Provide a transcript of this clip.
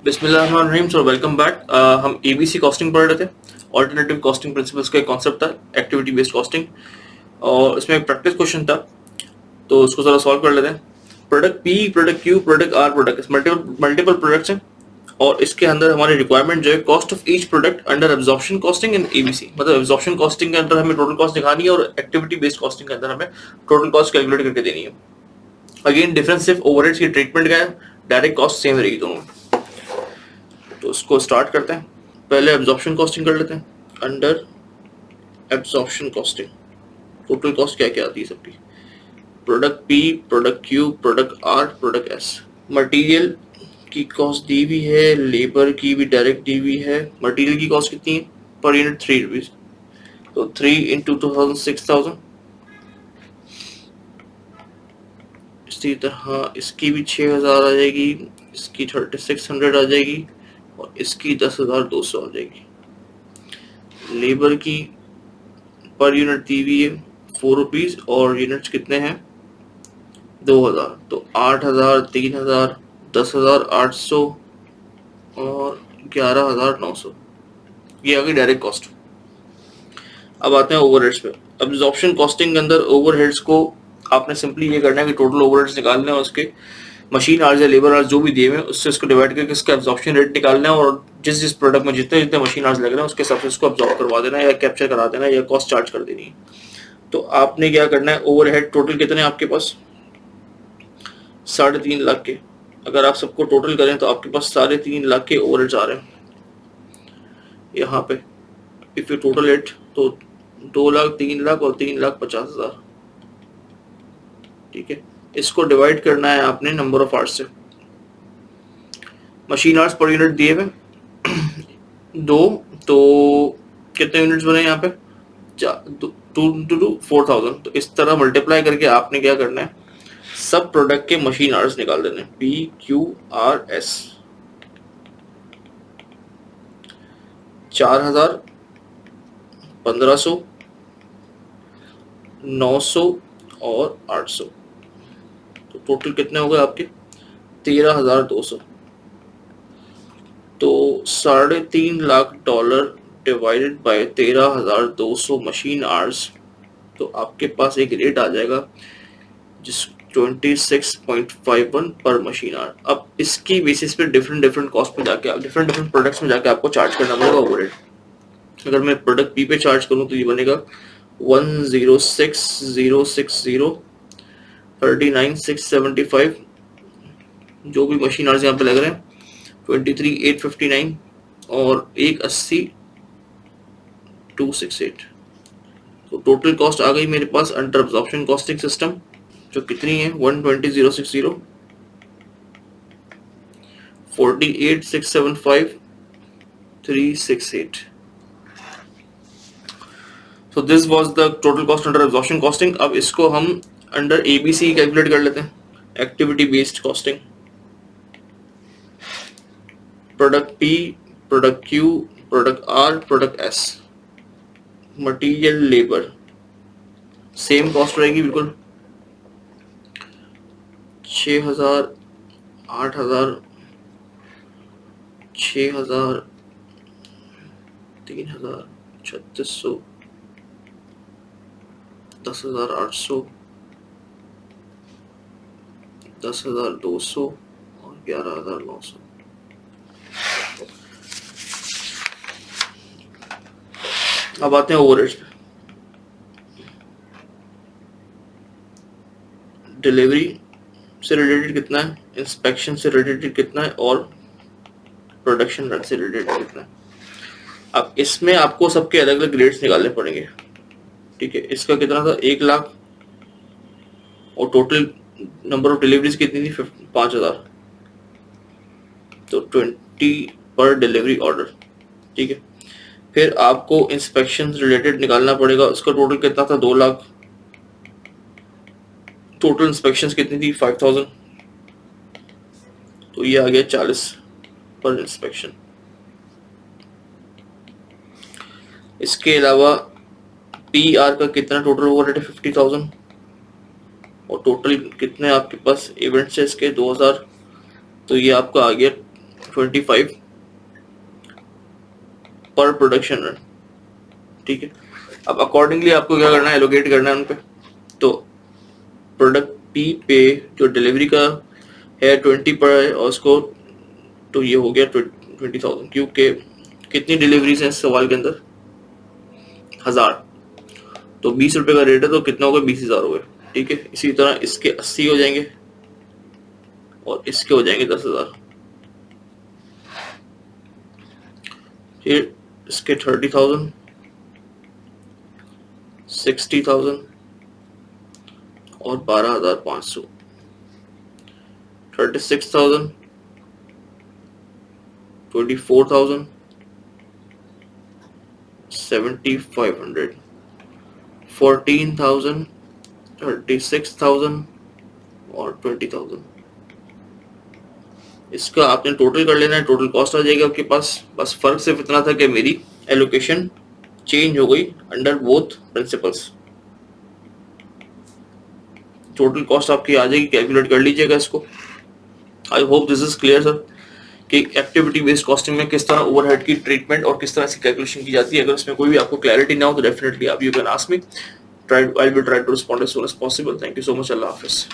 बिस्मिल्लाहिर्रहमानिर्रहीम। So welcome back. हम ABC costing पढ़ रहे थे। ऑल्टरनेटिव कॉस्टिंग प्रिंसिपल्स का एक कॉन्सेप्ट था, एक्टिविटी बेस्ड कॉस्टिंग, और इसमें एक प्रैक्टिस क्वेश्चन था, तो उसको जरा सॉल्व कर लेते हैं। Product P, product Q, product R, product multiple products हैं, और इसके अंदर हमारी रिक्वायरमेंट जो है cost of each product under absorption costing in ABC. मतलब एब्जॉर्प्शन कॉस्टिंग के अंदर हमें टोटल कॉस्ट दिखानी है और एक्टिविटी बेस्ड कॉस्टिंग के अंदर हमें टोटल कॉस्ट कैलकुलेट करके देनी है। अगेन डिफरेंस सिर्फ ओवरहेड्स की ट्रीटमेंट का है, डायरेक्ट कॉस्ट सेम रहेगी दोनों में। तो उसको स्टार्ट करते हैं। पहले एब्जॉर्प्शन कॉस्टिंग कर लेते हैं। Under absorption costing total cost क्या क्या आती है सबकी। Product P, product Q, product R, product S. Material की कॉस्ट दी हुई है, लेबर की भी डायरेक्ट दी हुई है। मटेरियल की कॉस्ट कितनी है पर यूनिट? 3 रुपीज। तो 3 इंटू 2000 6000। इसी तरह इसकी भी 6000 आ जाएगी, इसकी 3600 आ जाएगी, और इसकी 10,200 आ जाएगी। लेबर की पर यूनिट दी हुई है 4 रुपीज, और यूनिट्स कितने हैं? 2000। तो 8000, 3000, 10,800 और 11,900। ये आ गई डायरेक्ट कॉस्ट। अब आते हैं ओवरहेड्स पे। अब्जॉर्प्शन कॉस्टिंग के अंदर ओवरहेड्स को आपने सिंपली ये करना है कि टोटल ओवरहेड्स निकालने हैं, उसके मशीन आवर्स या लेबर आवर्स जो भी दिए हुए हैं उससे इसको डिवाइड करके इसका एब्जॉर्प्शन रेट निकालना है, और जिस जिस प्रोडक्ट में जितने जितने मशीन आवर्स लग रहे हैं उसके हिसाब से इसको अब्जॉर्ब करवा देना है या कैप्चर करा देना है या कॉस्ट चार्ज कर देनी है। तो आपने क्या करना है, ओवरहेड टोटल कितने हैं आपके पास? 3.5 लाख के। अगर आप सबको टोटल करें तो आपके पास 3.5 लाख के ओवरहेड्स आ रहे हैं यहाँ पे। इफ यू टोटल इट तो 2 लाख, 3 लाख और 3,50,000। ठीक है, इसको डिवाइड करना है आपने नंबर ऑफ आवर्स से। मशीन आवर्स पर यूनिट दिए हुए 2, तो कितने यूनिट्स बने यहाँ पे? 4,000। तो इस तरह मल्टीप्लाई करके आपने क्या करना है, सब प्रोडक्ट के मशीन आवर्स निकाल देने। P Q R S. 4,000, 1,500, 900 और 800। तो टोटल कितने हो गए आपके? 13,200। तो $3.5 lakh divided by 13,200 machine hours. तो आपके पास एक रेट आ जाएगा जिस 26.51 पर मशीन आवर। अब इसकी बेसिस पे डिफरेंट डिफरेंट कॉस्ट में जाके डिफरेंट डिफरेंट प्रोडक्ट्स में जाके आपको चार्ज करना पड़ेगा ओवरहेड। अगर मैं प्रोडक्ट पी पे चार्ज करूँ तो ये बनेगा 106,060, 39,675। जो भी मशीन आवर्स यहाँ पे लग रहे हैं 23,859 और 180,268। तो टोटल कॉस्ट आ गई मेरे पास अंडर एब्जॉर्प्शन कॉस्टिंग सिस्टम, जो कितनी है? 120,060, 48,675, 368। So this was the total cost under absorption costing। अब इसको हम अंडर एबीसी कैलकुलेट कर लेते हैं, activity based costing. Product P, product Q, product R, product S. Material, labour same cost रहेगी बिल्कुल। 6,000, 8,000, 6,000, 3,000, 3,600, 10,800, 10,200 और 11,900। अब आते हैं ओवरहेड्स पे। डिलीवरी से रिलेटेड कितना है, इंस्पेक्शन से रिलेटेड कितना है, और प्रोडक्शन रन से रिलेटेड कितना है। अब इसमें आपको सबके अलग अलग रेट्स निकालने पड़ेंगे। ठीक है, इसका कितना था? 1 लाख, और टोटल नंबर ऑफ डिलीवरीज कितनी थी? 5,000। तो 20 पर डिलीवरी ऑर्डर। ठीक है, फिर आपको इंस्पेक्शन रिलेटेड निकालना पड़ेगा। उसका टोटल कितना था? 2 लाख। टोटल इंस्पेक्शंस कितनी थी? 5,000। तो ये आ गया 40 पर इंस्पेक्शन। इसके अलावा पी आर का कितना टोटल ओवरहेड है? 50,000। और टोटल कितने आपके पास इवेंट्स है इसके 2000, तो ये आपका आ गया 25 पर प्रोडक्शन रन। ठीक है, अब अकॉर्डिंगली आपको क्या करना है, एलोकेट करना है उन पे। तो प्रोडक्ट पी पे जो डिलीवरी का है 20 पर है, और उसको तो ये हो गया 20,000, क्योंकि कितनी डिलीवरीज हैं इस सवाल के अंदर, 1000। तो 20 रुपए का रेट है तो कितना हो गया, 20,000 हो गए। ठीक है, इसी तरह इसके 80 हो जाएंगे और इसके हो जाएंगे 10,000। फिर इसके 30,000, 60,000 और 12,500, 36,000, 24,000, 7,500, 14,000, 36,000 और 20,000। इसका आपने टोटल कर लेना है, टोटल कॉस्ट आ जाएगी आपके पास। बस फर्क सिर्फ इतना था कि मेरी एलोकेशन चेंज हो गई under both principles. Total cost आपकी आ जाएगी, कैलकुलेट कर लीजिएगा इसको। I hope this is clear sir, कि एक्टिविटी बेस्ड कॉस्टिंग में किस तरह ओवरहेड की ट्रीटमेंट और किस तरह से कैलकुलेशन की जाती है। अगर इसमें कोई भी आपको क्लैरिटी ना हो तो डेफिनेटली आप you can ask me, I will try to respond as soon as possible. Thank you so much, अल्लाह हाफिज।